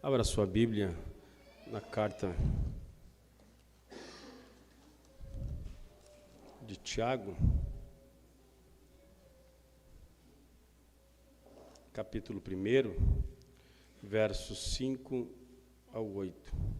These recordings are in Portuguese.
Abra sua Bíblia na carta de Tiago, capítulo 1, versos 5 ao 8.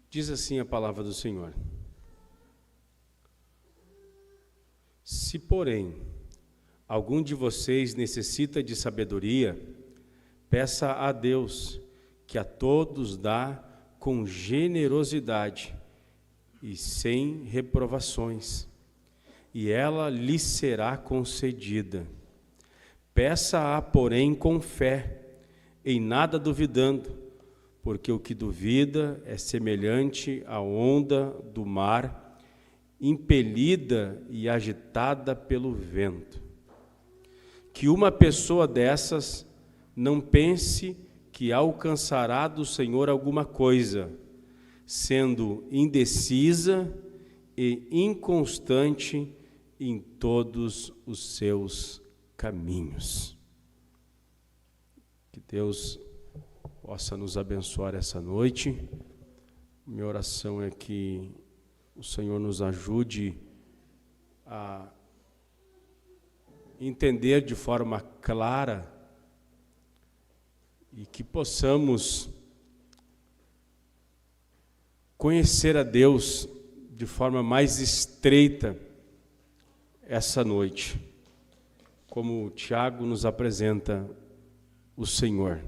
Diz assim a palavra do Senhor: Se, porém, algum de vocês necessita de sabedoria, peça a Deus, que a todos dá com generosidade e sem reprovações, e ela lhe será concedida. Peça-a, porém, com fé, em nada duvidando, porque o que duvida é semelhante à onda do mar, impelida e agitada pelo vento. Que uma pessoa dessas não pense que alcançará do Senhor alguma coisa, sendo indecisa e inconstante em todos os seus caminhos. Que Deus possa nos abençoar essa noite. Minha oração é que o Senhor nos ajude a entender de forma clara e que possamos conhecer a Deus de forma mais estreita essa noite, como o Tiago nos apresenta o Senhor.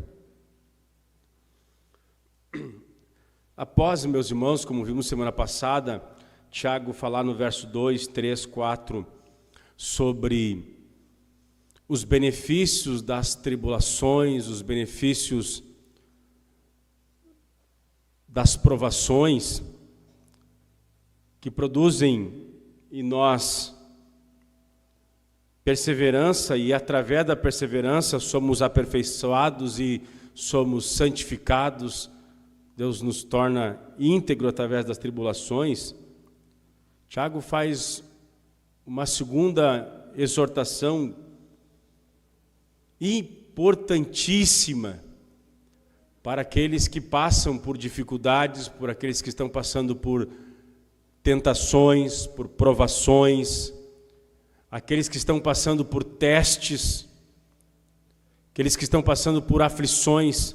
Após, meus irmãos, como vimos semana passada, Tiago falar no verso 2, 3, 4, sobre os benefícios das tribulações, os benefícios das provações, que produzem em nós perseverança, e através da perseverança somos aperfeiçoados e somos santificados. Deus nos torna íntegro através das tribulações. Tiago faz uma segunda exortação importantíssima para aqueles que passam por dificuldades, por aqueles que estão passando por tentações, por provações, aqueles que estão passando por testes, aqueles que estão passando por aflições.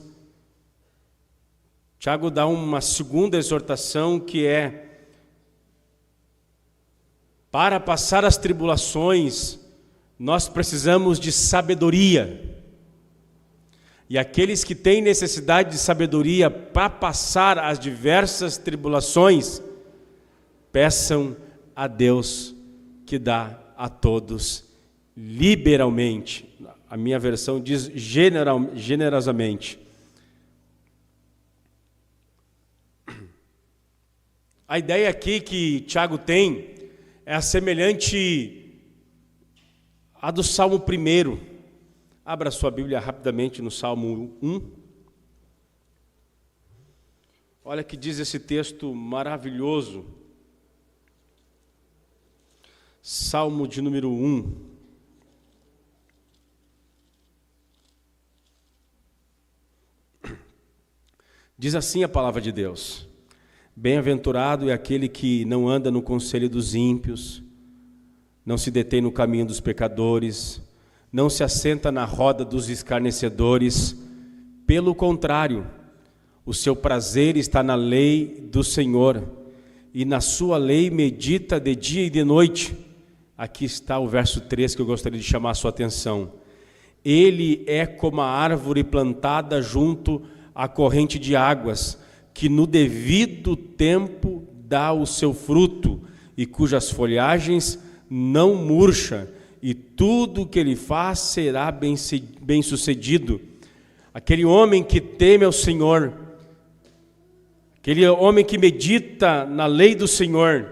Tiago dá uma segunda exortação, que é: para passar as tribulações, nós precisamos de sabedoria. E aqueles que têm necessidade de sabedoria para passar as diversas tribulações, peçam a Deus, que dá a todos liberalmente. A minha versão diz generosamente. A ideia aqui que Tiago tem é semelhante à do Salmo 1. Abra sua Bíblia rapidamente no Salmo 1. Olha que diz esse texto maravilhoso. Salmo de número 1. Diz assim a palavra de Deus: Bem-aventurado é aquele que não anda no conselho dos ímpios, não se detém no caminho dos pecadores, não se assenta na roda dos escarnecedores. Pelo contrário, o seu prazer está na lei do Senhor, e na sua lei medita de dia e de noite. Aqui está o verso 3 que eu gostaria de chamar a sua atenção. Ele é como a árvore plantada junto à corrente de águas, que no devido tempo dá o seu fruto, e cujas folhagens não murcha, e tudo o que ele faz será bem sucedido. aquele homem que teme ao Senhor, aquele homem que medita na lei do Senhor,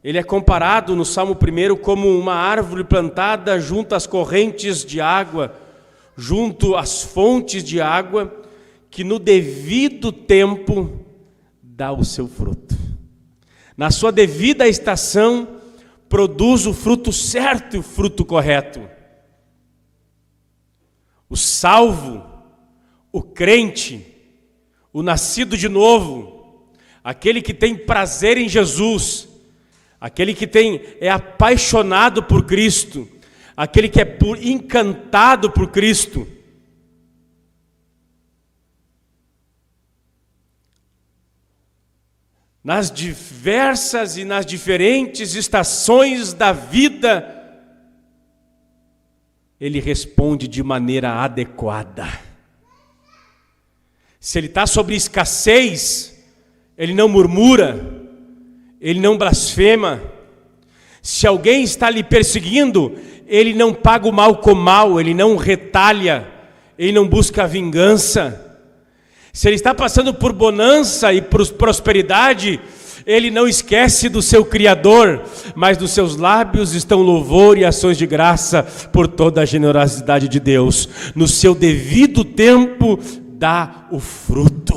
ele é comparado no Salmo 1 como uma árvore plantada junto às correntes de água, junto às fontes de água, que no devido tempo dá o seu fruto. Na sua devida estação, produz o fruto certo e o fruto correto. O salvo, o crente, o nascido de novo, aquele que tem prazer em Jesus, aquele que é apaixonado por Cristo, aquele que é encantado por Cristo, nas diversas e nas diferentes estações da vida, ele responde de maneira adequada. Se ele está sobre escassez, ele não murmura, ele não blasfema. Se alguém está lhe perseguindo, ele não paga o mal com mal, ele não retalha, ele não busca vingança. Se ele está passando por bonança e por prosperidade, ele não esquece do seu Criador, mas dos seus lábios estão louvor e ações de graça por toda a generosidade de Deus. No seu devido tempo, dá o fruto.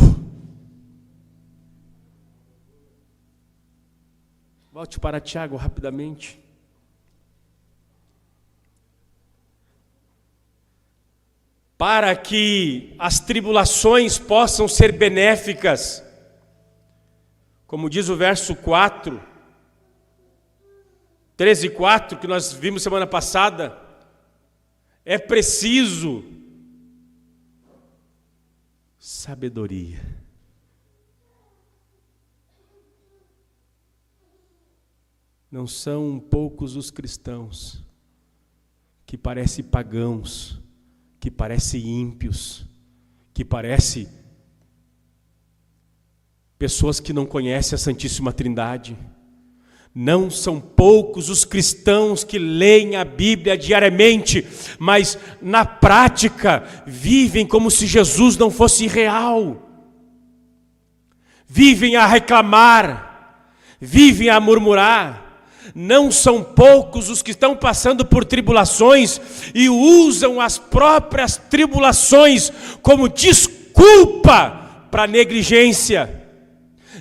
Volte para Tiago rapidamente. Para que as tribulações possam ser benéficas, como diz o verso 4, 13 e 4, que nós vimos semana passada, é preciso sabedoria. Não são poucos os cristãos que parecem pagãos, que parecem ímpios, que parecem pessoas que não conhecem a Santíssima Trindade. Não são poucos os cristãos que leem a Bíblia diariamente, mas na prática vivem como se Jesus não fosse real. Vivem a reclamar, vivem a murmurar. Não são poucos os que estão passando por tribulações e usam as próprias tribulações como desculpa para a negligência,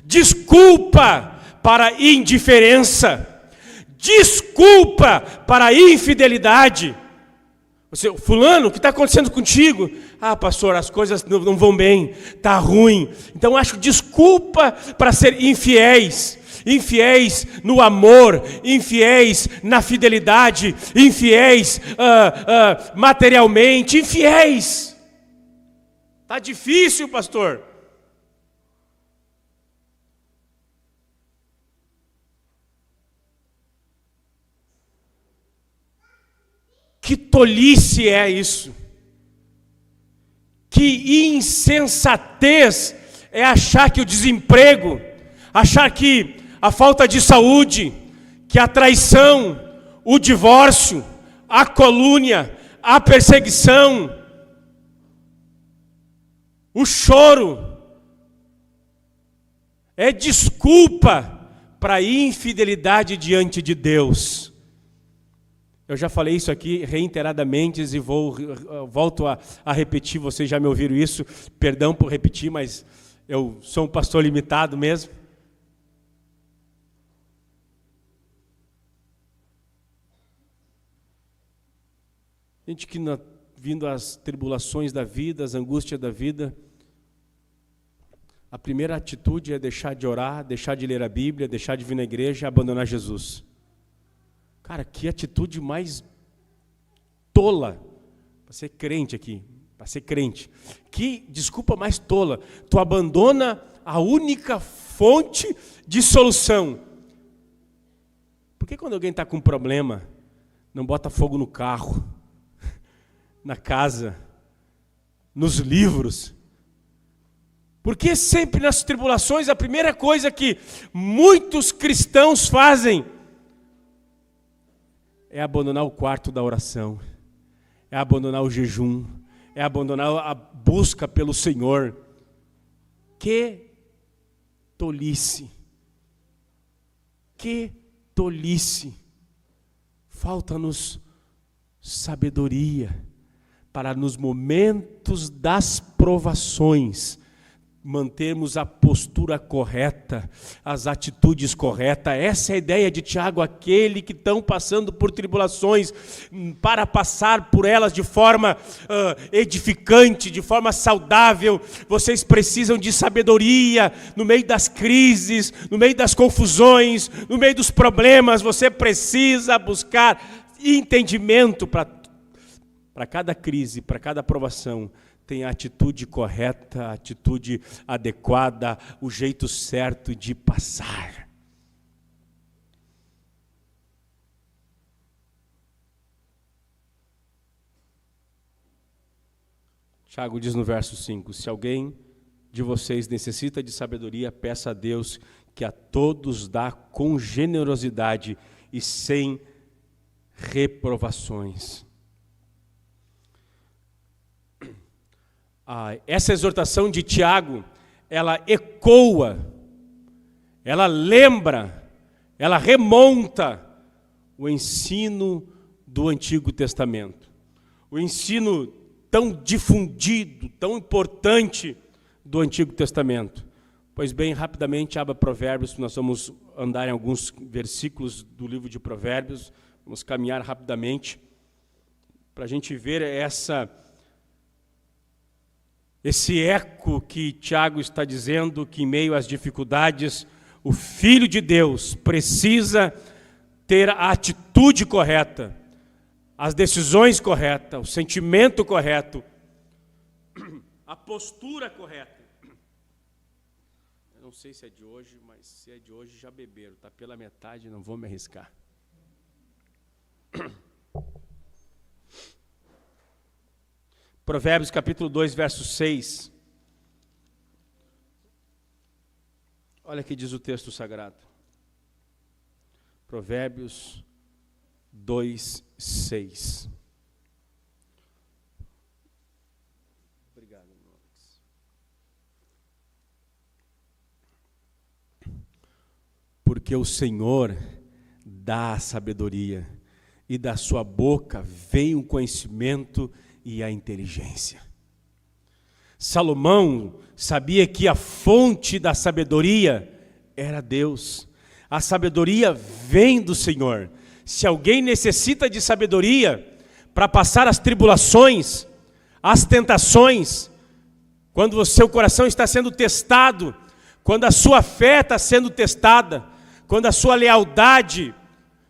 desculpa para a indiferença, desculpa para a infidelidade. Você, fulano, o que está acontecendo contigo? Ah, pastor, as coisas não vão bem, está ruim. Então acho desculpa para ser infiéis. Infiéis no amor, infiéis na fidelidade, infiéis materialmente, infiéis. Está difícil, pastor. Que tolice é isso? Que insensatez é achar que o desemprego, achar que a falta de saúde, que a traição, o divórcio, a calúnia, a perseguição, o choro, é desculpa para a infidelidade diante de Deus. Eu já falei isso aqui reiteradamente e volto a repetir, vocês já me ouviram isso, perdão por repetir, mas eu sou um pastor limitado mesmo. Gente que vindo as tribulações da vida, as angústias da vida, a primeira atitude é deixar de orar, deixar de ler a Bíblia, deixar de vir na igreja e abandonar Jesus. Cara, que atitude mais tola para ser crente aqui, para ser crente. Que desculpa mais tola. Tu abandona a única fonte de solução. Por que quando alguém está com um problema, não bota fogo no carro, na casa, nos livros? Porque sempre nas tribulações a primeira coisa que muitos cristãos fazem é abandonar o quarto da oração, é abandonar o jejum, é abandonar a busca pelo Senhor. Que tolice! Que tolice! Falta-nos sabedoria para nos momentos das provações mantermos a postura correta, as atitudes corretas. Essa é a ideia de Tiago, aquele que estão passando por tribulações, para passar por elas de forma edificante, de forma saudável. Vocês precisam de sabedoria no meio das crises, no meio das confusões, no meio dos problemas. Você precisa buscar entendimento para cada crise, para cada provação. Tem a atitude correta, a atitude adequada, o jeito certo de passar. Tiago diz no verso 5, se alguém de vocês necessita de sabedoria, peça a Deus que a todos dá com generosidade e sem reprovações. Essa exortação de Tiago, ela ecoa, ela lembra, ela remonta o ensino do Antigo Testamento. O ensino tão difundido, tão importante do Antigo Testamento. Pois bem, rapidamente, abra Provérbios, nós vamos andar em alguns versículos do livro de Provérbios, vamos caminhar rapidamente, para a gente ver esse eco que Tiago está dizendo, que em meio às dificuldades, o Filho de Deus precisa ter a atitude correta, as decisões corretas, o sentimento correto, a postura correta. Eu não sei se é de hoje, mas se é de hoje já beberam, está pela metade, não vou me arriscar. Provérbios capítulo 2, verso 6. Olha o que diz o texto sagrado. Provérbios 2, 6. Obrigado, irmãos. Porque o Senhor dá a sabedoria, e da sua boca vem o conhecimento e a inteligência. Salomão sabia que a fonte da sabedoria era Deus. A sabedoria vem do Senhor. Se alguém necessita de sabedoria para passar as tribulações, as tentações, quando o seu coração está sendo testado, quando a sua fé está sendo testada, quando a sua lealdade,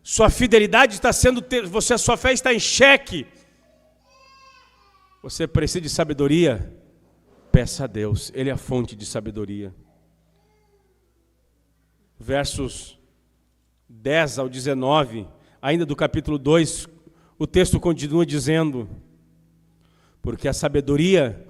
sua fidelidade está sendo, a sua fé está em xeque, você precisa de sabedoria, peça a Deus, Ele é a fonte de sabedoria. Versos 10 ao 19, ainda do capítulo 2, o texto continua dizendo, porque a sabedoria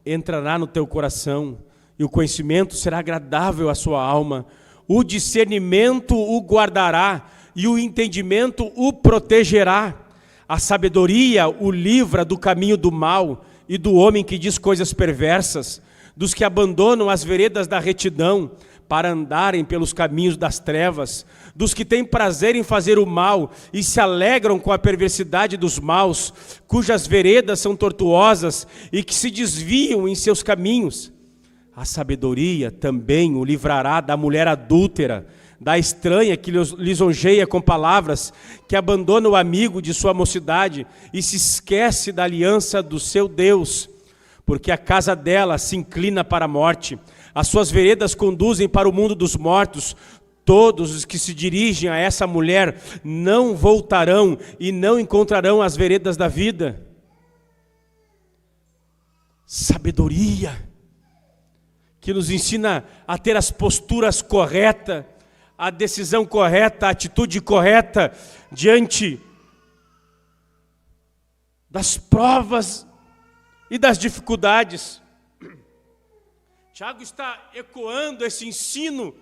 entrará no teu coração, e o conhecimento será agradável à sua alma, o discernimento o guardará, e o entendimento o protegerá. A sabedoria o livra do caminho do mal e do homem que diz coisas perversas, dos que abandonam as veredas da retidão para andarem pelos caminhos das trevas, dos que têm prazer em fazer o mal e se alegram com a perversidade dos maus, cujas veredas são tortuosas e que se desviam em seus caminhos. A sabedoria também o livrará da mulher adúltera, da estranha que lisonjeia com palavras, que abandona o amigo de sua mocidade e se esquece da aliança do seu Deus, porque a casa dela se inclina para a morte, as suas veredas conduzem para o mundo dos mortos. Todos os que se dirigem a essa mulher não voltarão e não encontrarão as veredas da vida. Sabedoria que nos ensina a ter as posturas corretas, a decisão correta, a atitude correta diante das provas e das dificuldades. Tiago está ecoando esse ensino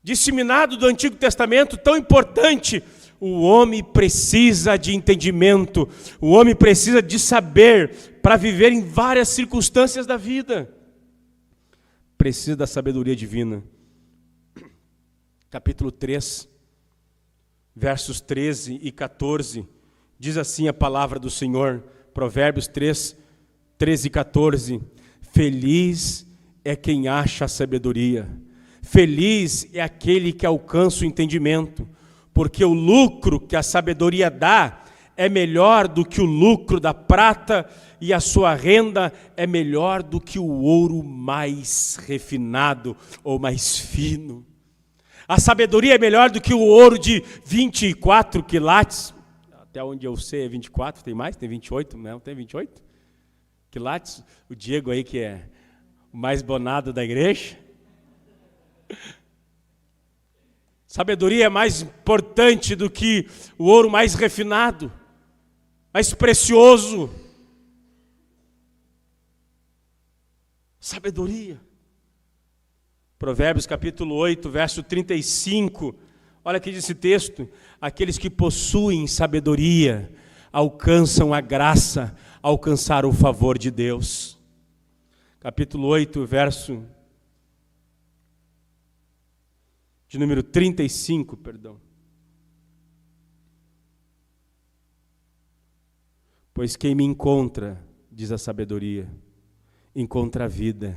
disseminado do Antigo Testamento, tão importante. O homem precisa de entendimento, o homem precisa de saber para viver em várias circunstâncias da vida. Precisa da sabedoria divina. Capítulo 3, versos 13 e 14, diz assim a palavra do Senhor, Provérbios 3, 13 e 14, feliz é quem acha a sabedoria, feliz é aquele que alcança o entendimento, porque o lucro que a sabedoria dá é melhor do que o lucro da prata, e a sua renda é melhor do que o ouro mais refinado ou mais fino. A sabedoria é melhor do que o ouro de 24 quilates, até onde eu sei é 24, tem mais? Tem 28? Não, tem 28 quilates? O Diego aí que é o mais bonado da igreja. Sabedoria é mais importante do que o ouro mais refinado, mais precioso. Sabedoria. Provérbios capítulo 8, verso 35. Olha aqui esse texto. Aqueles que possuem sabedoria alcançam a graça, alcançaram o favor de Deus. Capítulo 8, verso de número 35, perdão. Pois quem me encontra, diz a sabedoria, encontra a vida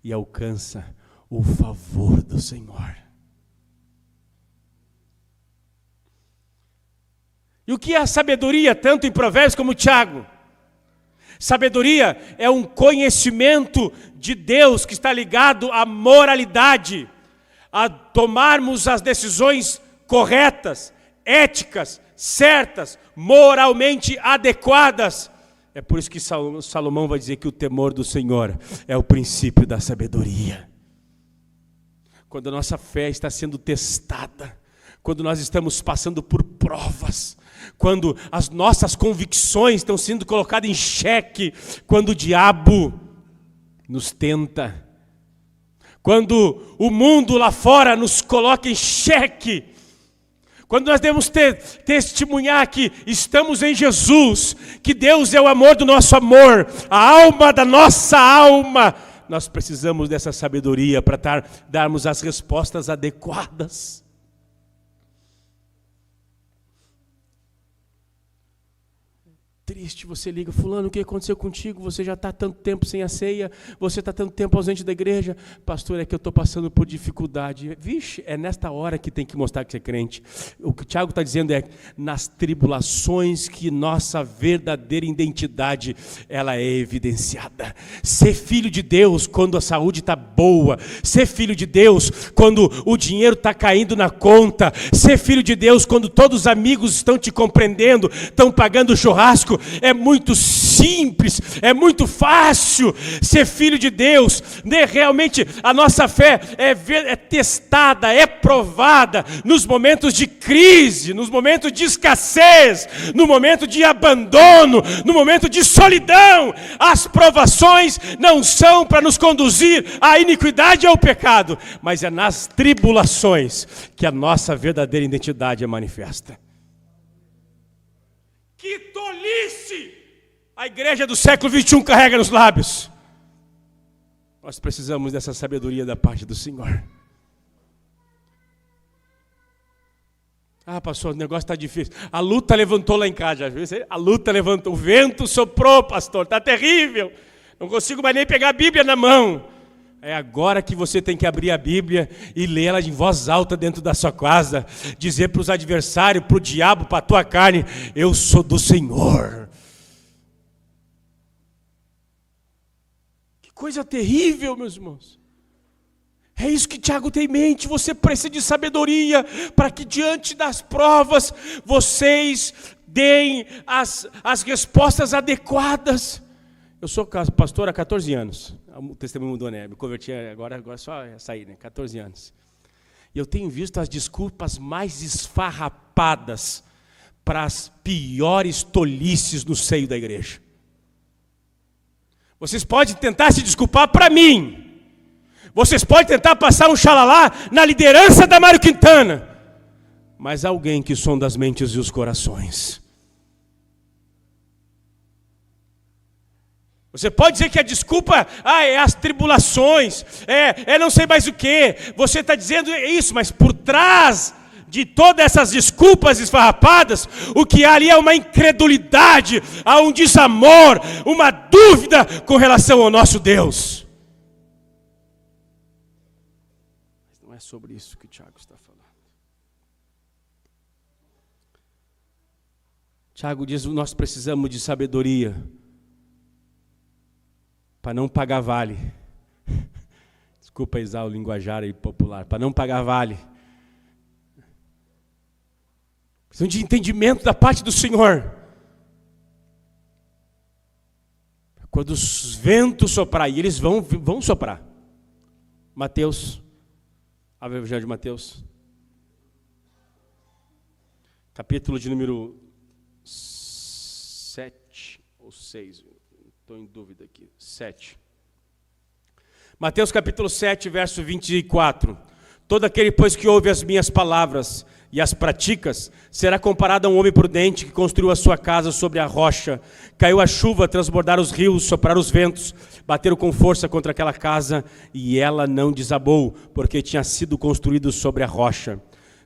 e alcança o favor do Senhor. E o que é a sabedoria, tanto em Provérbios como em Tiago? Sabedoria é um conhecimento de Deus que está ligado à moralidade, a tomarmos as decisões corretas, éticas, certas, moralmente adequadas. É por isso que Salomão vai dizer que o temor do Senhor é o princípio da sabedoria. Quando a nossa fé está sendo testada, quando nós estamos passando por provas, quando as nossas convicções estão sendo colocadas em xeque, quando o diabo nos tenta, quando o mundo lá fora nos coloca em xeque, quando nós devemos testemunhar que estamos em Jesus, que Deus é o amor do nosso amor, a alma da nossa alma, nós precisamos dessa sabedoria para darmos as respostas adequadas. Triste, você liga, fulano, o que aconteceu contigo? Você já está tanto tempo sem a ceia, você está tanto tempo ausente da igreja. Pastor, é que eu estou passando por dificuldade. Vixe, é nesta hora que tem que mostrar que você é crente. O que o Tiago está dizendo é, nas tribulações que nossa verdadeira identidade, ela é evidenciada. Ser filho de Deus quando a saúde está boa, ser filho de Deus quando o dinheiro está caindo na conta, ser filho de Deus quando todos os amigos estão te compreendendo, estão pagando churrasco. É muito simples, é muito fácil ser filho de Deus, né? Realmente a nossa fé é testada, é provada nos momentos de crise, nos momentos de escassez, no momento de abandono, no momento de solidão. As provações não são para nos conduzir à iniquidade e ao pecado, mas é nas tribulações que a nossa verdadeira identidade é manifesta. Que tolice a igreja do século 21 carrega nos lábios. Nós precisamos dessa sabedoria da parte do Senhor. Ah, pastor, o negócio está difícil. A luta levantou lá em casa, já viu? A luta levantou, o vento soprou, pastor, está terrível. Não consigo mais nem pegar a Bíblia na mão. É agora que você tem que abrir a Bíblia e ler ela em voz alta dentro da sua casa. Dizer para os adversários, para o diabo, para a tua carne, eu sou do Senhor. Que coisa terrível, meus irmãos. É isso que Tiago tem em mente. Você precisa de sabedoria para que diante das provas vocês deem as respostas adequadas. Eu sou pastor há 14 anos. O testemunho mudou, né? Me converti agora só saí, né? 14 anos. E eu tenho visto as desculpas mais esfarrapadas para as piores tolices no seio da igreja. Vocês podem tentar se desculpar para mim. Vocês podem tentar passar um xalalá na liderança da Mário Quintana. Mas alguém que sonda as mentes e os corações. Você pode dizer que a desculpa é as tribulações, é não sei mais o que. Você está dizendo isso, mas por trás de todas essas desculpas esfarrapadas, o que há ali é uma incredulidade, há um desamor, uma dúvida com relação ao nosso Deus. Mas não é sobre isso que o Tiago está falando. Tiago diz: nós precisamos de sabedoria para não pagar vale. Desculpa usar o linguajar aí popular. Para não pagar vale. Precisamos de entendimento da parte do Senhor. Quando os ventos soprar, e eles vão soprar. Mateus, abre o Evangelho de Mateus. Capítulo de número 7 ou 6. Estou em dúvida aqui. 7. Mateus capítulo 7, verso 24. Todo aquele, pois, que ouve as minhas palavras e as praticas, será comparado a um homem prudente que construiu a sua casa sobre a rocha. Caiu a chuva, transbordaram os rios, sopraram os ventos, bateram com força contra aquela casa, e ela não desabou, porque tinha sido construído sobre a rocha.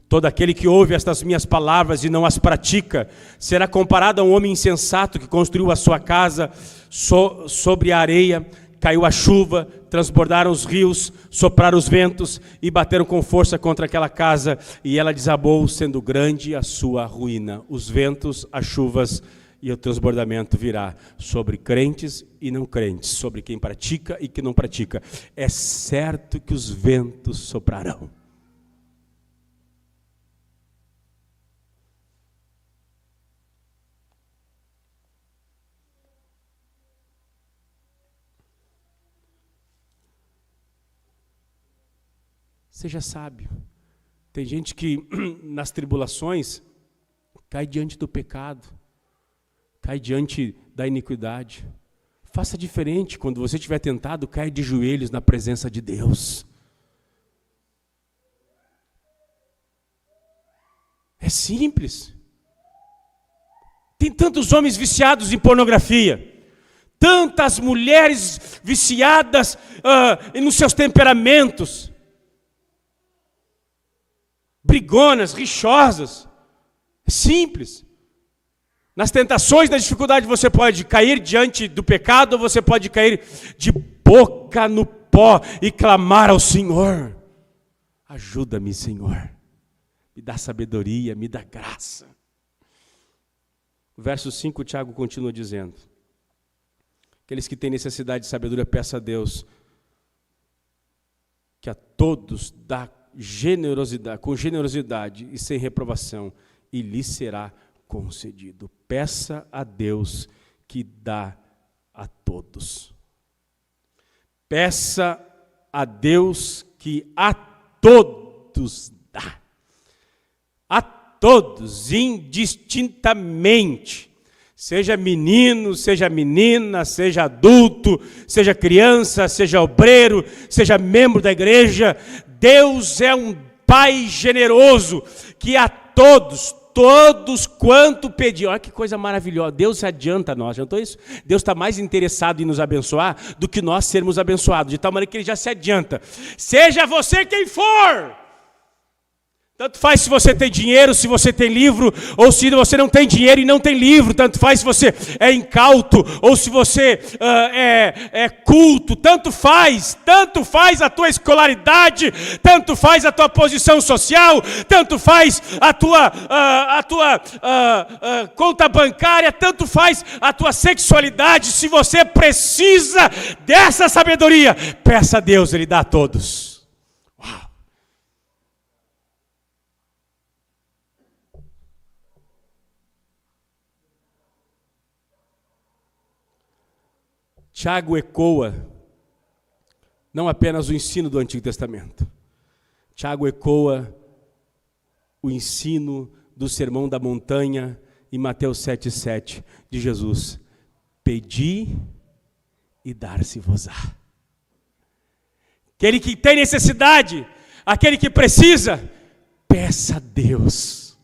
Todo aquele que ouve estas minhas palavras e não as pratica, será comparado a um homem insensato que construiu a sua casa sobre a areia. Caiu a chuva, transbordaram os rios, sopraram os ventos e bateram com força contra aquela casa, e ela desabou, sendo grande a sua ruína. Os ventos, as chuvas e o transbordamento virá sobre crentes e não crentes, sobre quem pratica e quem não pratica. É certo que os ventos soprarão. Seja sábio. Tem gente que nas tribulações cai diante do pecado, cai diante da iniquidade. Faça diferente. Quando você estiver tentado, caia de joelhos na presença de Deus. É simples. Tem tantos homens viciados em pornografia, tantas mulheres viciadas nos seus temperamentos, brigonas, rixosas. É simples. Nas tentações, na dificuldade, você pode cair diante do pecado, ou você pode cair de boca no pó e clamar ao Senhor: ajuda-me, Senhor, me dá sabedoria, me dá graça. O verso 5, Tiago continua dizendo: aqueles que têm necessidade de sabedoria, peça a Deus, que a todos dá generosidade, com generosidade e sem reprovação, e lhe será concedido. Peça a Deus que dá a todos. Peça a Deus que a todos dá. A todos, indistintamente. Seja menino, seja menina, seja adulto, seja criança, seja obreiro, seja membro da igreja. Deus é um Pai generoso que a todos quanto pedir. Olha que coisa maravilhosa. Deus se adianta a nós, já notou isso? Deus está mais interessado em nos abençoar do que nós sermos abençoados, de tal maneira que Ele já se adianta. Seja você quem for. Tanto faz se você tem dinheiro, se você tem livro, ou se você não tem dinheiro e não tem livro. Tanto faz se você é incauto, ou se você é culto. Tanto faz a tua escolaridade, tanto faz a tua posição social, tanto faz a tua conta bancária, tanto faz a tua sexualidade. Se você precisa dessa sabedoria, peça a Deus, Ele dá a todos. Tiago ecoa não apenas o ensino do Antigo Testamento. Tiago ecoa o ensino do Sermão da Montanha em Mateus 7,7 de Jesus. Pedi e dar-se-vos-á. Aquele que tem necessidade, aquele que precisa, peça a Deus.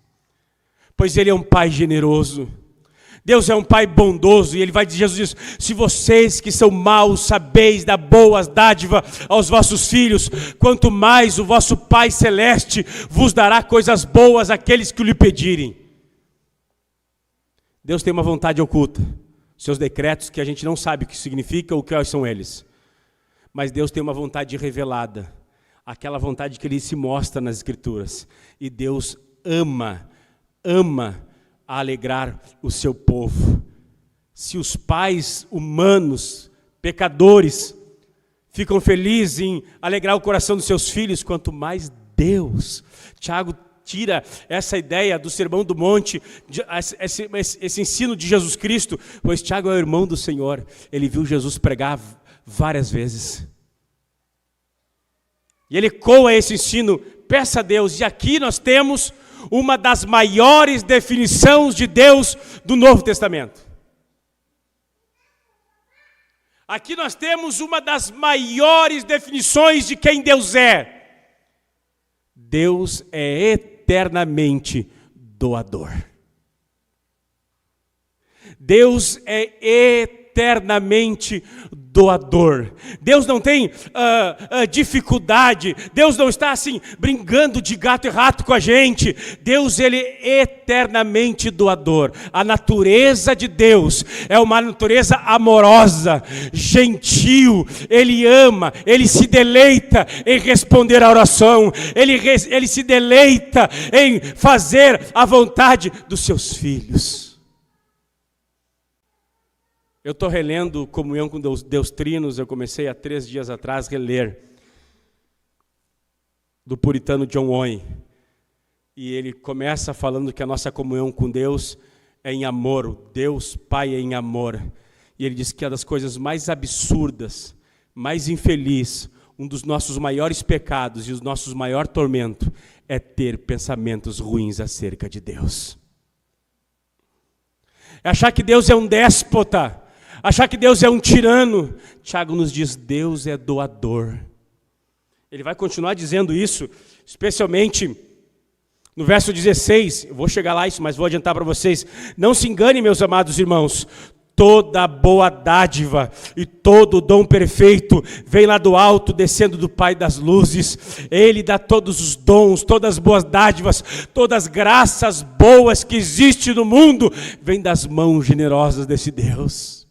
Pois Ele é um Pai generoso. Deus é um Pai bondoso, e Ele vai dizer, Jesus diz, se vocês que são maus sabeis dar boas dádivas aos vossos filhos, quanto mais o vosso Pai Celeste vos dará coisas boas àqueles que lhe pedirem. Deus tem uma vontade oculta, seus decretos que a gente não sabe o que significa ou quais são eles. Mas Deus tem uma vontade revelada, aquela vontade que Ele se mostra nas Escrituras. E Deus ama a alegrar o seu povo. Se os pais humanos, pecadores, ficam felizes em alegrar o coração dos seus filhos, quanto mais Deus. Tiago tira essa ideia do Sermão do Monte, esse ensino de Jesus Cristo, pois Tiago é o irmão do Senhor, ele viu Jesus pregar várias vezes. E ele ecoa esse ensino, peça a Deus, e aqui nós temos uma das maiores definições de Deus do Novo Testamento. Aqui nós temos uma das maiores definições de quem Deus é. Deus é eternamente doador. Deus é eternamente doador. Deus não tem dificuldade. Deus não está assim, brincando de gato e rato com a gente. Deus, Ele é eternamente doador. A natureza de Deus é uma natureza amorosa, gentil. Ele ama, Ele se deleita em responder à oração. Ele se deleita em fazer a vontade dos seus filhos. Eu estou relendo Comunhão com Deus Trinos, eu comecei há 3 dias atrás a reler, do puritano John Owen. E ele começa falando que a nossa comunhão com Deus é em amor, o Deus Pai é em amor. E ele diz que é das coisas mais absurdas, mais infeliz, um dos nossos maiores pecados e os nossos maiores tormentos é ter pensamentos ruins acerca de Deus. É achar que Deus é um déspota, achar que Deus é um tirano. Tiago nos diz, Deus é doador. Ele vai continuar dizendo isso, especialmente no verso 16, eu vou chegar lá, mas vou adiantar para vocês. Não se engane, meus amados irmãos, toda boa dádiva e todo dom perfeito vem lá do alto, descendo do Pai das luzes. Ele dá todos os dons, todas as boas dádivas, todas as graças boas que existem no mundo, vem das mãos generosas desse Deus.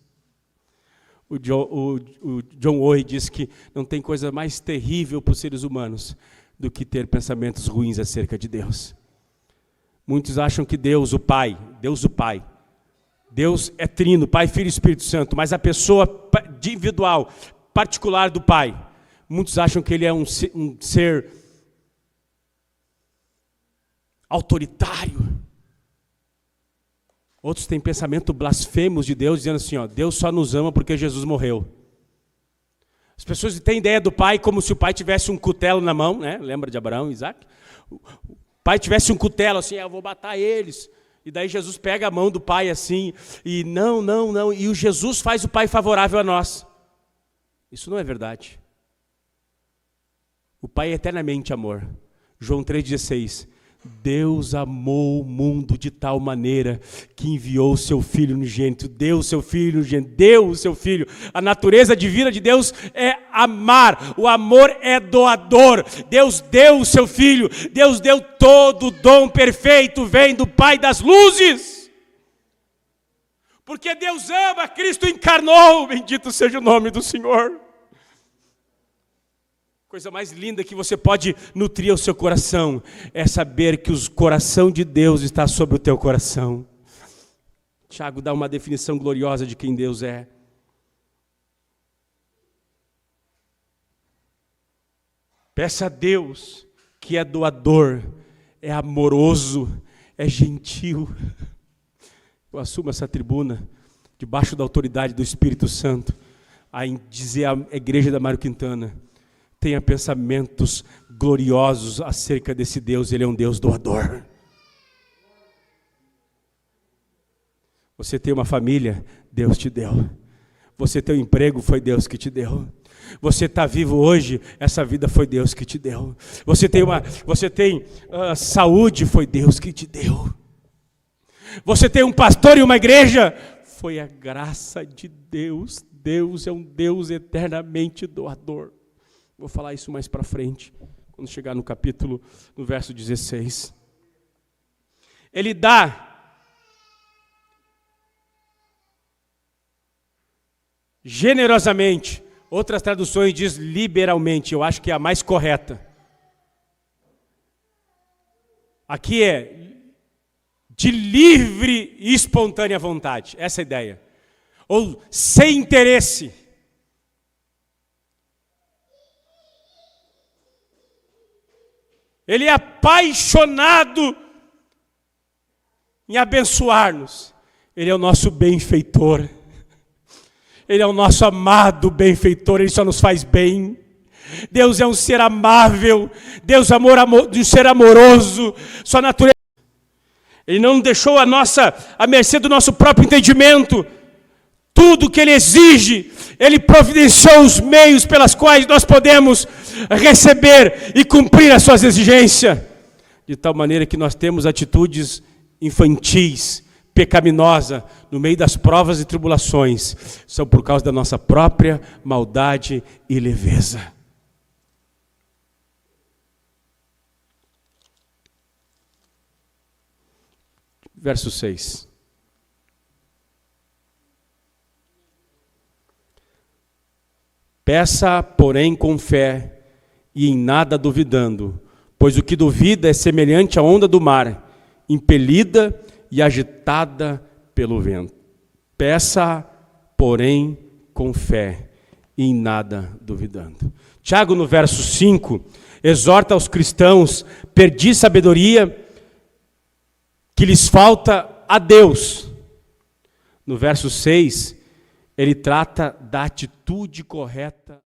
O John Owen diz que não tem coisa mais terrível para os seres humanos do que ter pensamentos ruins acerca de Deus. Muitos acham que Deus o Pai, Deus é trino, Pai, Filho e Espírito Santo, mas a pessoa individual, particular do Pai, muitos acham que Ele é um ser autoritário. Outros têm pensamento blasfemos de Deus, dizendo assim, ó, Deus só nos ama porque Jesus morreu. As pessoas têm ideia do Pai como se o Pai tivesse um cutelo na mão, né? Lembra de Abraão e Isaac? O Pai tivesse um cutelo assim, eu vou matar eles. E daí Jesus pega a mão do Pai assim, e não, e o Jesus faz o Pai favorável a nós. Isso não é verdade. O Pai é eternamente amor. João 3,16. Deus amou o mundo de tal maneira que enviou o seu Filho unigênito, deu o seu Filho unigênito, deu o seu Filho. A natureza divina de Deus é amar, o amor é doador. Deus deu o seu Filho, Deus deu todo o dom perfeito, vem do Pai das luzes. Porque Deus ama, Cristo encarnou, bendito seja o nome do Senhor. Coisa mais linda que você pode nutrir o seu coração é saber que o coração de Deus está sobre o teu coração. Tiago dá uma definição gloriosa de quem Deus é. Peça a Deus que é doador, é amoroso, é gentil. Eu assumo essa tribuna debaixo da autoridade do Espírito Santo a dizer à igreja da Mário Quintana: tenha pensamentos gloriosos acerca desse Deus, Ele é um Deus doador. Você tem uma família, Deus te deu. Você tem um emprego, foi Deus que te deu. Você está vivo hoje, essa vida foi Deus que te deu. Você tem saúde, foi Deus que te deu. você tem um pastor e uma igreja. Foi a graça de Deus. Deus é um Deus eternamente doador. Vou falar isso mais para frente, quando chegar no verso 16. Ele dá generosamente. Outras traduções diz liberalmente, eu acho que é a mais correta. Aqui é de livre e espontânea vontade, essa é a ideia. Ou sem interesse. Ele é apaixonado em abençoar-nos. Ele é o nosso benfeitor. Ele é o nosso amado benfeitor, Ele só nos faz bem. Deus é um ser amável, Deus é um ser amoroso, sua natureza. Ele não deixou a mercê do nosso próprio entendimento. Tudo que Ele exige, Ele providenciou os meios pelos quais nós podemos receber e cumprir as suas exigências. De tal maneira que nós temos atitudes infantis, pecaminosa, no meio das provas e tribulações, são por causa da nossa própria maldade e leveza. Verso 6. Peça, porém, com fé e em nada duvidando, pois o que duvida é semelhante à onda do mar, impelida e agitada pelo vento. Peça, porém, com fé e em nada duvidando. Tiago, no verso 5, exorta aos cristãos: perdi sabedoria, que lhes falta a Deus. No verso 6, ele trata da atitude correta.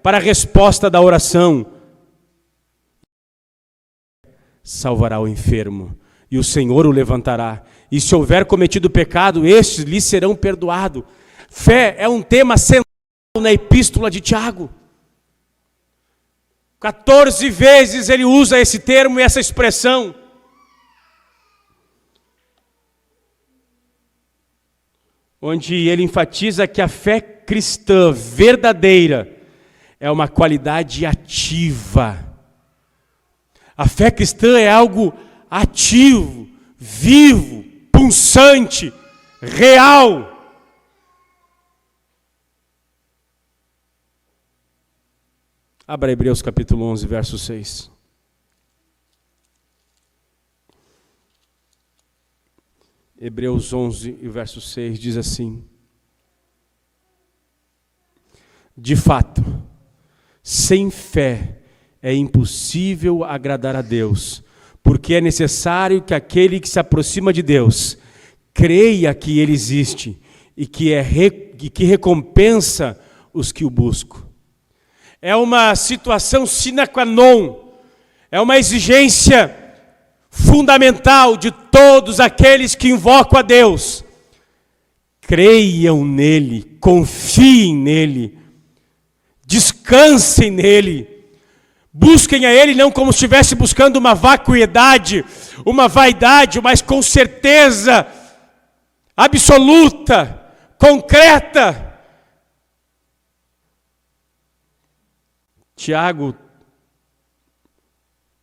Para a resposta da oração, salvará o enfermo, e o Senhor o levantará, e se houver cometido pecado, estes lhe serão perdoados. Fé é um tema central na epístola de Tiago. 14 vezes ele usa esse termo e essa expressão. Onde ele enfatiza que a fé cristã verdadeira é uma qualidade ativa. A fé cristã é algo ativo, vivo, pulsante, real. Abra Hebreus capítulo 11, verso 6. Hebreus 11, verso 6 diz assim: de fato, sem fé é impossível agradar a Deus, porque é necessário que aquele que se aproxima de Deus creia que Ele existe e que é reconhecido que recompensa os que o buscam. É uma situação sine qua non, é uma exigência fundamental de todos aqueles que invocam a Deus. Creiam nele, confiem nele, descansem nele, busquem a ele não como se estivesse buscando uma vacuidade, uma vaidade, mas com certeza absoluta, concreta. Tiago,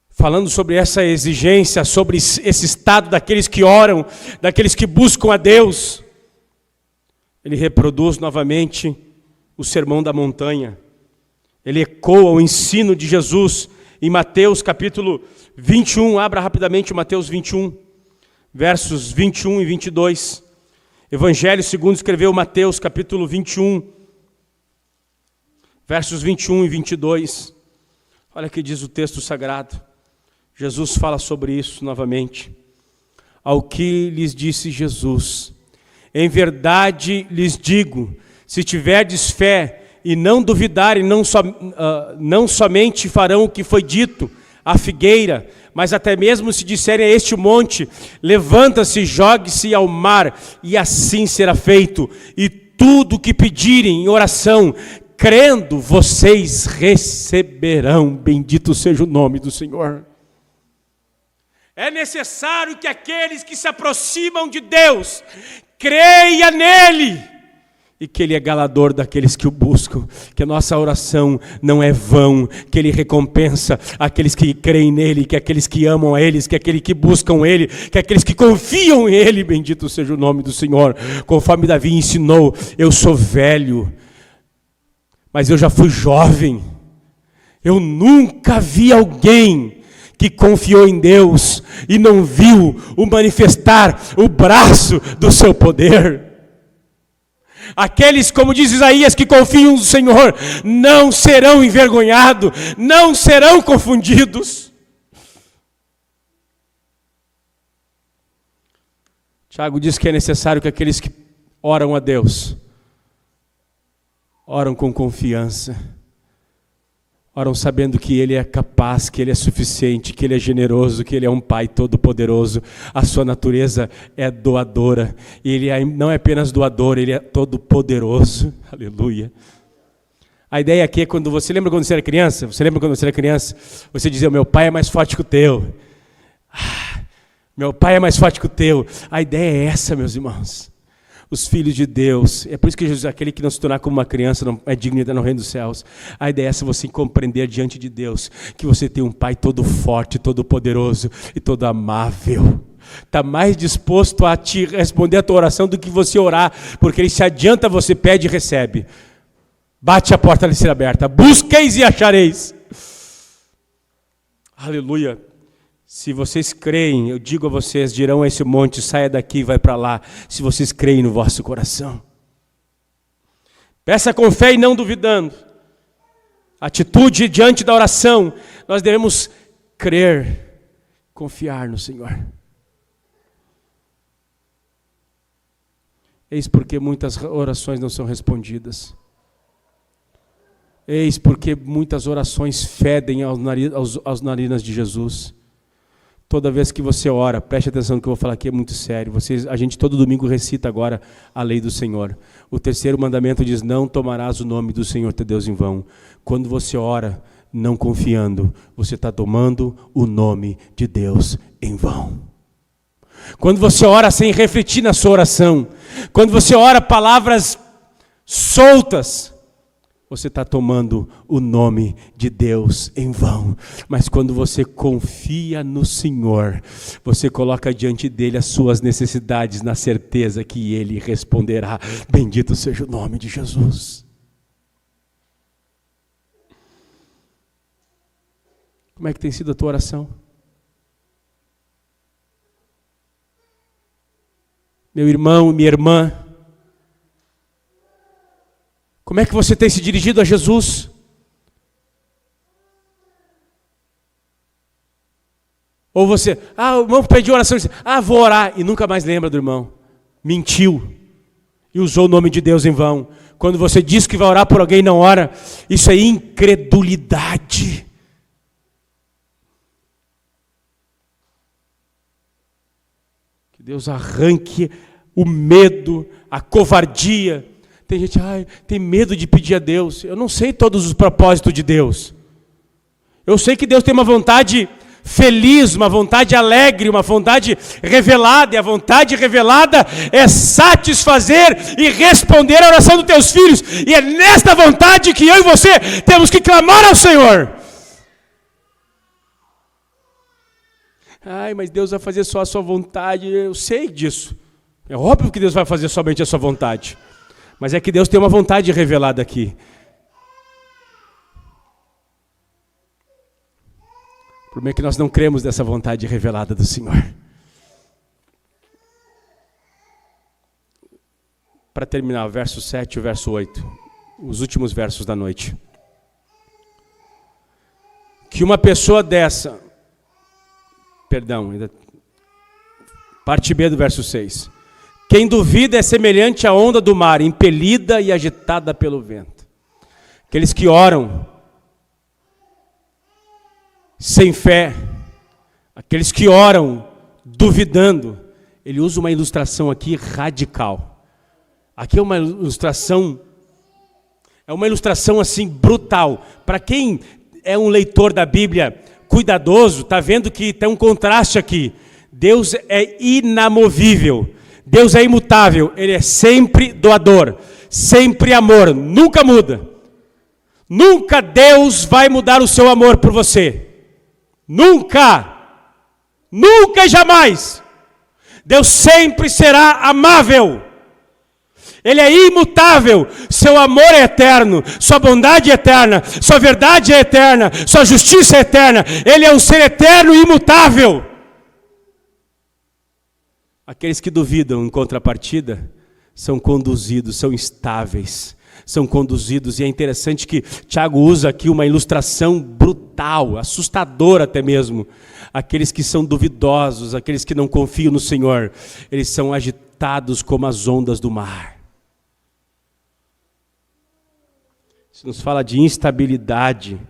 falando sobre essa exigência, sobre esse estado daqueles que oram, daqueles que buscam a Deus, ele reproduz novamente o Sermão da Montanha. Ele ecoa o ensino de Jesus em Mateus capítulo 21. Abra rapidamente Mateus 21, versos 21 e 22. Evangelho segundo escreveu Mateus capítulo 21, versos 21 e 22. Olha o que diz o texto sagrado. Jesus fala sobre isso novamente. Ao que lhes disse Jesus: em verdade lhes digo, se tiverdes fé e não duvidarem, não somente farão o que foi dito à figueira, mas até mesmo se disserem a este monte: levanta-se, jogue-se ao mar, e assim será feito. E tudo o que pedirem em oração, crendo, vocês receberão. Bendito seja o nome do Senhor. É necessário que aqueles que se aproximam de Deus creia nele e que ele é galador daqueles que o buscam, que a nossa oração não é vão, que ele recompensa aqueles que creem nele, que aqueles que amam a ele, que aqueles que buscam ele, que aqueles que confiam em ele. Bendito seja o nome do Senhor. Conforme Davi ensinou: eu sou velho, mas eu já fui jovem. Eu nunca vi alguém que confiou em Deus e não viu o manifestar o braço do seu poder. Aqueles, como diz Isaías, que confiam no Senhor, não serão envergonhados, não serão confundidos. Tiago diz que é necessário que aqueles que oram a Deus, oram com confiança, oram sabendo que Ele é capaz, que Ele é suficiente, que Ele é generoso, que Ele é um Pai todo-poderoso. A sua natureza é doadora. Ele não é apenas doador, Ele é todo-poderoso. Aleluia. A ideia aqui é quando você lembra quando você era criança? Você lembra quando você era criança? Você dizia: meu pai é mais forte que o teu. Meu pai é mais forte que o teu. A ideia é essa, meus irmãos. Os filhos de Deus, é por isso que Jesus, aquele que não se tornar como uma criança, não é digno de entrar no reino dos céus. A ideia é essa: você compreender diante de Deus que você tem um Pai todo forte, todo poderoso e todo amável. Está mais disposto a te responder a tua oração do que você orar, porque Ele se adianta, você pede e recebe. Bate a porta, ela será aberta. Busqueis e achareis. Aleluia. Se vocês creem, eu digo a vocês, dirão a esse monte: saia daqui e vai para lá, se vocês creem no vosso coração. Peça com fé e não duvidando. Atitude diante da oração: nós devemos crer, confiar no Senhor. Eis porque muitas orações não são respondidas. Eis porque muitas orações fedem aos narinas de Jesus. Toda vez que você ora, preste atenção no que eu vou falar aqui, é muito sério. A gente todo domingo recita agora a lei do Senhor. O terceiro mandamento diz: não tomarás o nome do Senhor teu Deus em vão. Quando você ora não confiando, você está tomando o nome de Deus em vão. Quando você ora sem refletir na sua oração, quando você ora palavras soltas, você está tomando o nome de Deus em vão. Mas quando você confia no Senhor, você coloca diante dele as suas necessidades, na certeza que ele responderá. Bendito seja o nome de Jesus. Como é que tem sido a tua oração? Meu irmão, minha irmã, como é que você tem se dirigido a Jesus? Ou você, o irmão pediu oração, vou orar, e nunca mais lembra do irmão. Mentiu. e usou o nome de Deus em vão. Quando você diz que vai orar por alguém e não ora, isso é incredulidade. Que Deus arranque o medo, a covardia. Tem gente, tem medo de pedir a Deus. Eu não sei todos os propósitos de Deus. Eu sei que Deus tem uma vontade feliz, uma vontade alegre, uma vontade revelada, e a vontade revelada é satisfazer e responder a oração dos teus filhos, e é nesta vontade que eu e você temos que clamar ao Senhor. Mas Deus vai fazer só a sua vontade, eu sei disso, é óbvio que Deus vai fazer somente a sua vontade, mas é que Deus tem uma vontade revelada aqui. O problema é que nós não cremos nessa vontade revelada do Senhor. Para terminar, o verso 7 e o verso 8, os últimos versos da noite. Que uma pessoa dessa, parte B do verso 6. Quem duvida é semelhante à onda do mar, impelida e agitada pelo vento. Aqueles que oram sem fé, aqueles que oram duvidando. Ele usa uma ilustração aqui radical. Aqui é uma ilustração assim brutal. Para quem é um leitor da Bíblia cuidadoso, está vendo que tem um contraste aqui. Deus é inamovível, Deus é imutável, Ele é sempre doador, sempre amor, nunca muda. Nunca Deus vai mudar o seu amor por você. Nunca, nunca e jamais. Deus sempre será amável. Ele é imutável, seu amor é eterno, sua bondade é eterna, sua verdade é eterna, sua justiça é eterna. Ele é um ser eterno e imutável. Aqueles que duvidam, em contrapartida, são conduzidos, são instáveis, são conduzidos. E é interessante que Tiago usa aqui uma ilustração brutal, assustadora até mesmo. Aqueles que são duvidosos, aqueles que não confiam no Senhor, eles são agitados como as ondas do mar. Isso nos fala de instabilidade.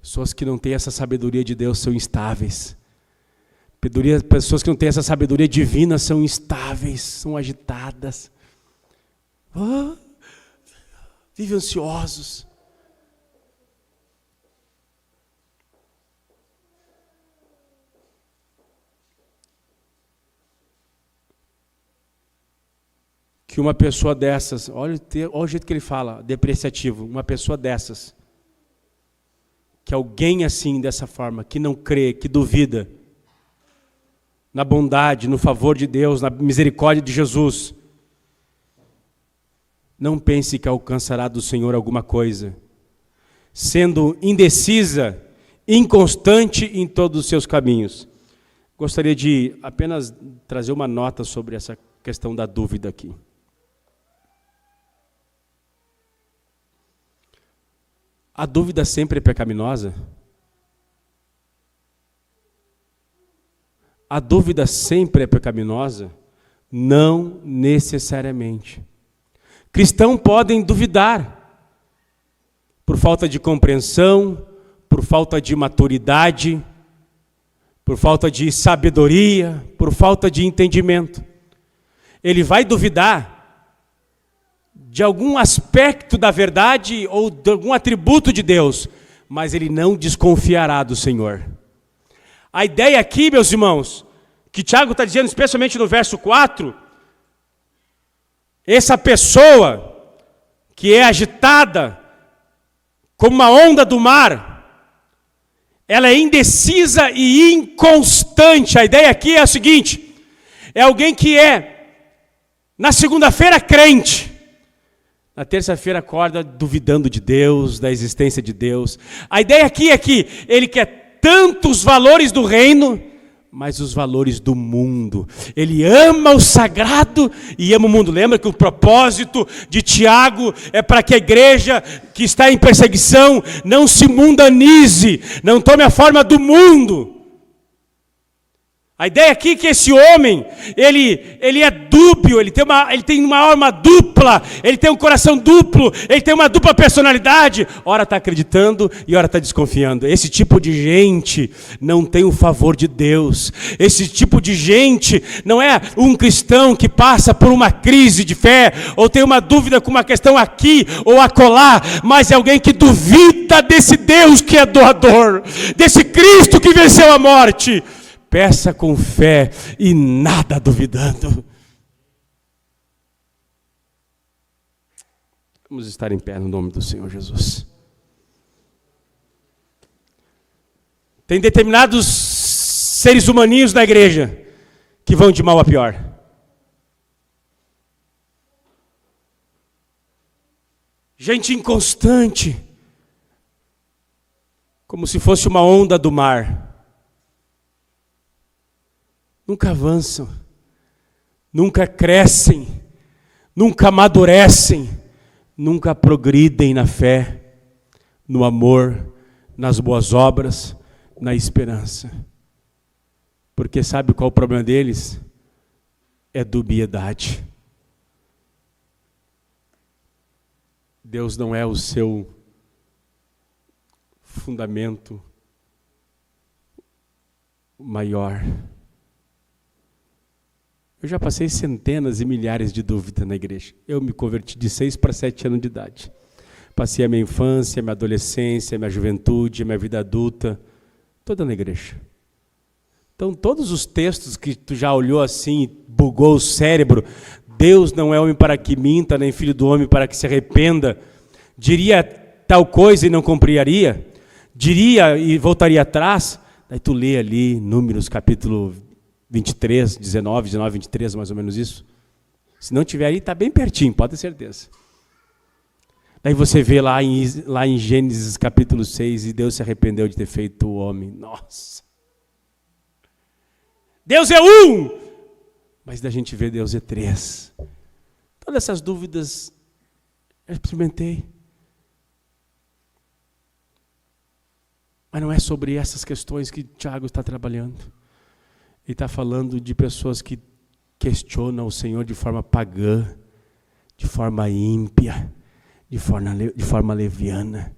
Pessoas que não têm essa sabedoria de Deus são instáveis. Pessoas que não têm essa sabedoria divina são instáveis, são agitadas. Vivem ansiosos. Que uma pessoa dessas, olha o jeito que ele fala, depreciativo, uma pessoa dessas, que alguém assim, dessa forma, que não crê, que duvida na bondade, no favor de Deus, na misericórdia de Jesus, não pense que alcançará do Senhor alguma coisa, sendo indecisa, inconstante em todos os seus caminhos. Gostaria de apenas trazer uma nota sobre essa questão da dúvida aqui. A dúvida sempre é pecaminosa? A dúvida sempre é pecaminosa? Não necessariamente. Cristãos podem duvidar por falta de compreensão, por falta de maturidade, por falta de sabedoria, por falta de entendimento. Ele vai duvidar de algum aspecto da verdade ou de algum atributo de Deus, mas ele não desconfiará do Senhor. A ideia aqui, meus irmãos, que Tiago está dizendo, especialmente no verso 4, essa pessoa que é agitada como uma onda do mar, ela é indecisa e inconstante. A ideia aqui é a seguinte: é alguém que é, na segunda-feira, crente, na terça-feira acorda duvidando de Deus, da existência de Deus. A ideia aqui é que ele quer tantos valores do reino, mas os valores do mundo. Ele ama o sagrado e ama o mundo. Lembra que o propósito de Tiago é para que a igreja que está em perseguição não se mundanize, não tome a forma do mundo. A ideia aqui é que esse homem, ele é dúbio, ele tem uma alma dupla, ele tem um coração duplo, ele tem uma dupla personalidade. Ora está acreditando e ora está desconfiando. Esse tipo de gente não tem o favor de Deus. Esse tipo de gente não é um cristão que passa por uma crise de fé, ou tem uma dúvida com uma questão aqui ou acolá, mas é alguém que duvida desse Deus que é doador, desse Cristo que venceu a morte. Peça com fé e nada duvidando. Vamos estar em pé no nome do Senhor Jesus. Tem determinados seres humaninhos na igreja que vão de mal a pior. Gente inconstante, como se fosse uma onda do mar. Nunca avançam, nunca crescem, nunca amadurecem, nunca progridem na fé, no amor, nas boas obras, na esperança. Porque sabe qual é o problema deles? É dubiedade. Deus não é o seu fundamento maior. Eu já passei centenas e milhares de dúvidas na igreja. Eu me converti de 6 para 7 anos de idade. Passei a minha infância, a minha adolescência, a minha juventude, a minha vida adulta, toda na igreja. Então, todos os textos que tu já olhou assim, bugou o cérebro, Deus não é homem para que minta, nem filho do homem para que se arrependa, diria tal coisa e não cumpriria, diria e voltaria atrás. Daí tu lê ali, Números capítulo 23, 19, 23, mais ou menos isso. Se não tiver aí, está bem pertinho, pode ter certeza. Daí você vê lá em Gênesis capítulo 6, e Deus se arrependeu de ter feito o homem. Nossa! Deus é um! Mas da gente vê Deus é 3. Todas essas dúvidas eu experimentei. Mas não é sobre essas questões que Tiago está trabalhando. Ele está falando de pessoas que questionam o Senhor de forma pagã, de forma ímpia, de forma leviana.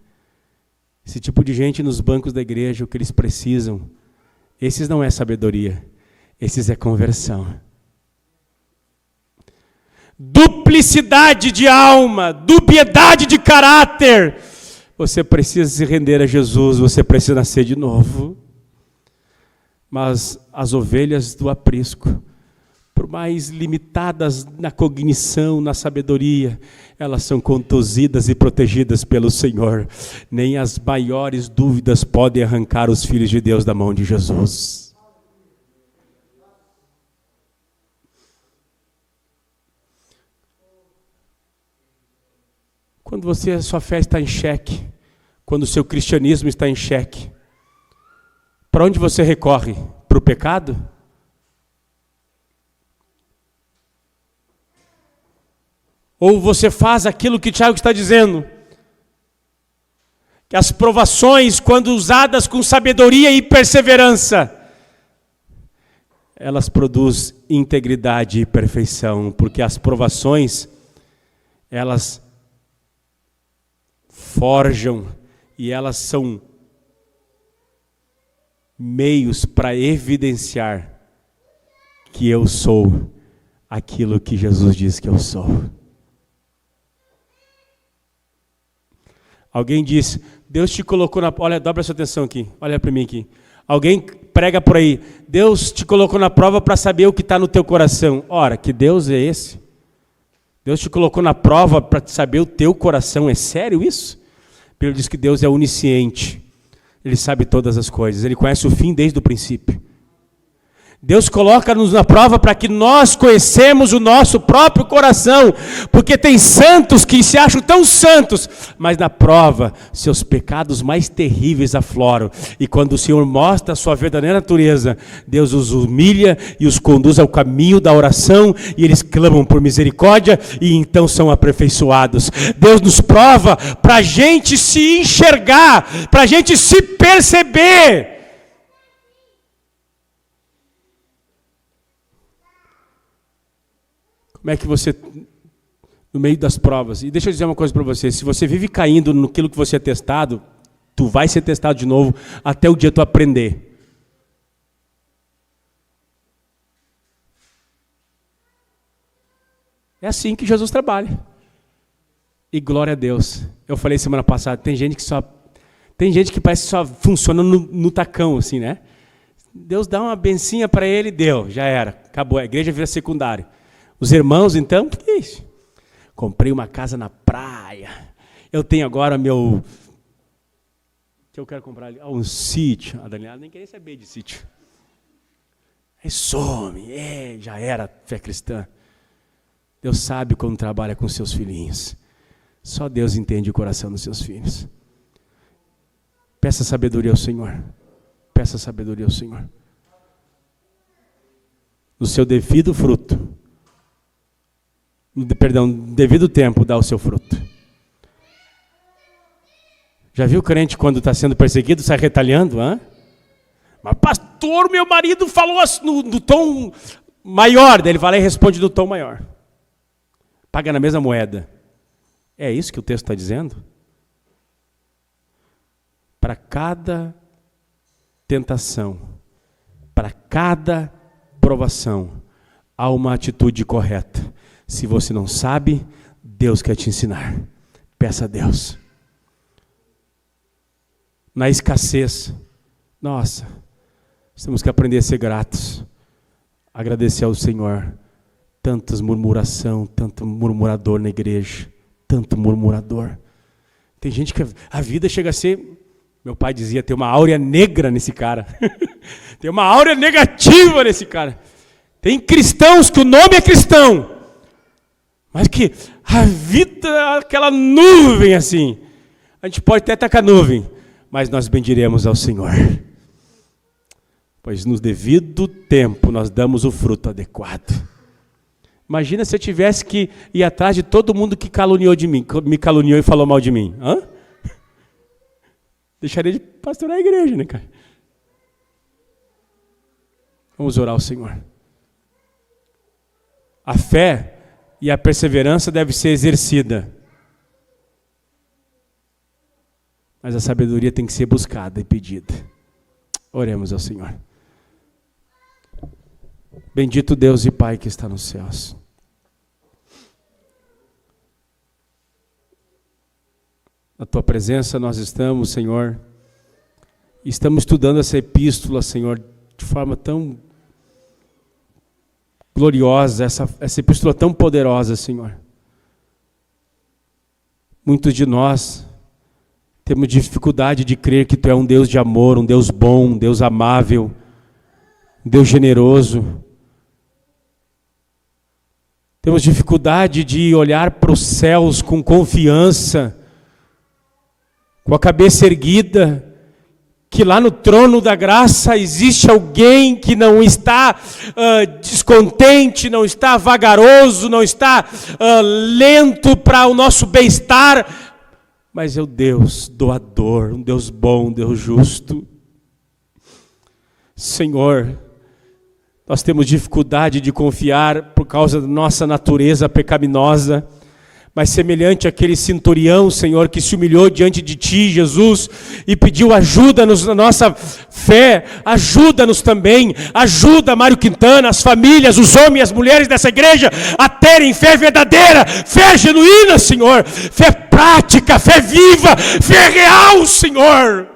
Esse tipo de gente nos bancos da igreja, o que eles precisam, esses não é sabedoria, esses é conversão. Duplicidade de alma, dubiedade de caráter. Você precisa se render a Jesus, você precisa nascer de novo. Mas as ovelhas do aprisco, por mais limitadas na cognição, na sabedoria, elas são conduzidas e protegidas pelo Senhor. Nem as maiores dúvidas podem arrancar os filhos de Deus da mão de Jesus. Quando a sua fé está em xeque, quando o seu cristianismo está em xeque, para onde você recorre? Para o pecado? Ou você faz aquilo que Tiago está dizendo? Que as provações, quando usadas com sabedoria e perseverança, elas produzem integridade e perfeição, porque as provações, elas forjam e elas são meios para evidenciar que eu sou aquilo que Jesus diz que eu sou. Alguém diz, Deus te colocou na... Olha, dobra sua atenção aqui, olha para mim aqui. Alguém prega por aí, Deus te colocou na prova para saber o que está no teu coração. Ora, que Deus é esse? Deus te colocou na prova para saber o teu coração. É sério isso? A Bíblia diz que Deus é onisciente. Ele sabe todas as coisas. Ele conhece o fim desde o princípio. Deus coloca-nos na prova para que nós conhecemos o nosso próprio coração, porque tem santos que se acham tão santos, mas na prova seus pecados mais terríveis afloram, e quando o Senhor mostra a sua verdadeira natureza, Deus os humilha e os conduz ao caminho da oração, e eles clamam por misericórdia, e então são aperfeiçoados. Deus nos prova para a gente se enxergar, para a gente se perceber. Como é que você, no meio das provas, e deixa eu dizer uma coisa para você, se você vive caindo naquilo que você é testado, tu vai ser testado de novo até o dia tu aprender. É assim que Jesus trabalha. E glória a Deus. Eu falei semana passada, tem gente que parece que só funciona no tacão, assim, né? Deus dá uma bencinha para ele, deu, já era, acabou, a igreja vira secundário. Os irmãos, então, que é isso? Comprei uma casa na praia. Eu tenho agora meu... que eu quero comprar ali? Um sítio. A Daniela nem queria saber de sítio. Aí some. Já era fé cristã. Deus sabe como trabalha com seus filhinhos. Só Deus entende o coração dos seus filhos. Peça sabedoria ao Senhor. Peça sabedoria ao Senhor. No seu devido fruto. Devido tempo dá o seu fruto. Já viu o crente quando está sendo perseguido, sai retalhando? Hein? Mas pastor, meu marido falou no tom maior. Daí ele vai lá e responde no tom maior. Paga na mesma moeda. É isso que o texto está dizendo? Para cada tentação, para cada provação, há uma atitude correta. Se você não sabe, Deus quer te ensinar. Peça a Deus. Na escassez, nossa, temos que aprender a ser gratos. Agradecer ao Senhor. Tantas murmuração, tanto murmurador na igreja. Tanto murmurador. Tem gente que a vida chega a ser... Meu pai dizia, tem uma áurea negra nesse cara. Tem uma áurea negativa nesse cara. Tem cristãos que o nome é cristão. Mas que a vida é aquela nuvem assim. A gente pode até estar com a nuvem, mas nós bendiremos ao Senhor. Pois no devido tempo nós damos o fruto adequado. Imagina se eu tivesse que ir atrás de todo mundo que caluniou de mim, me caluniou e falou mal de mim. Hã? Deixaria de pastorar a igreja, né, cara? Vamos orar ao Senhor. A fé e a perseverança deve ser exercida. Mas a sabedoria tem que ser buscada e pedida. Oremos ao Senhor. Bendito Deus e Pai que está nos céus. Na Tua presença nós estamos, Senhor. Estamos estudando essa epístola, Senhor, de forma tão gloriosa, essa epístola tão poderosa, Senhor. Muitos de nós temos dificuldade de crer que Tu é um Deus de amor, um Deus bom, um Deus amável, um Deus generoso. Temos dificuldade de olhar para os céus com confiança, com a cabeça erguida, que lá no trono da graça existe alguém que não está descontente, não está vagaroso, não está lento para o nosso bem-estar, mas é o Deus doador, um Deus bom, um Deus justo. Senhor, nós temos dificuldade de confiar por causa da nossa natureza pecaminosa, mas semelhante àquele centurião, Senhor, que se humilhou diante de Ti, Jesus, e pediu ajuda-nos na nossa fé, ajuda-nos também, ajuda Mário Quintana, as famílias, os homens e as mulheres dessa igreja a terem fé verdadeira, fé genuína, Senhor, fé prática, fé viva, fé real, Senhor.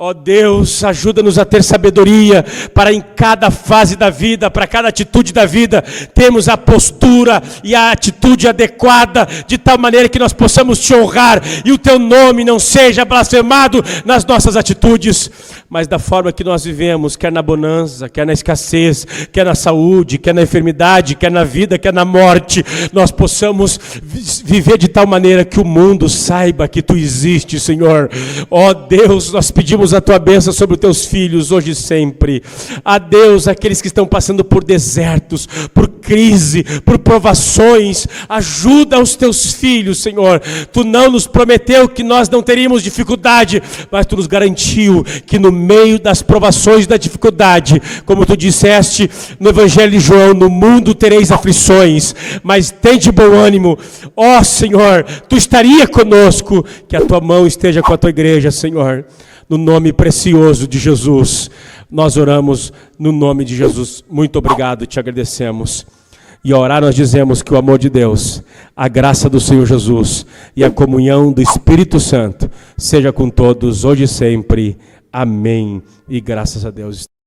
Ó Deus, ajuda-nos a ter sabedoria para em cada fase da vida, para cada atitude da vida, termos a postura e a atitude adequada, de tal maneira que nós possamos te honrar e o teu nome não seja blasfemado nas nossas atitudes, mas da forma que nós vivemos, quer na bonança, quer na escassez, quer na saúde, quer na enfermidade, quer na vida, quer na morte, nós possamos viver de tal maneira que o mundo saiba que tu existes, Senhor. Ó Deus, nós pedimos a tua bênção sobre os teus filhos hoje e sempre. A Deus, aqueles que estão passando por desertos, por crise, por provações, ajuda os teus filhos, Senhor. Tu não nos prometeu que nós não teríamos dificuldade, mas tu nos garantiu que no meio das provações, da dificuldade, como tu disseste no Evangelho de João, no mundo tereis aflições, mas tem de bom ânimo. Ó Senhor, tu estaria conosco, que a tua mão esteja com a tua igreja, Senhor. No nome precioso de Jesus, nós oramos no nome de Jesus. Muito obrigado, te agradecemos. E ao orar nós dizemos que o amor de Deus, a graça do Senhor Jesus e a comunhão do Espírito Santo seja com todos, hoje e sempre. Amém. E graças a Deus.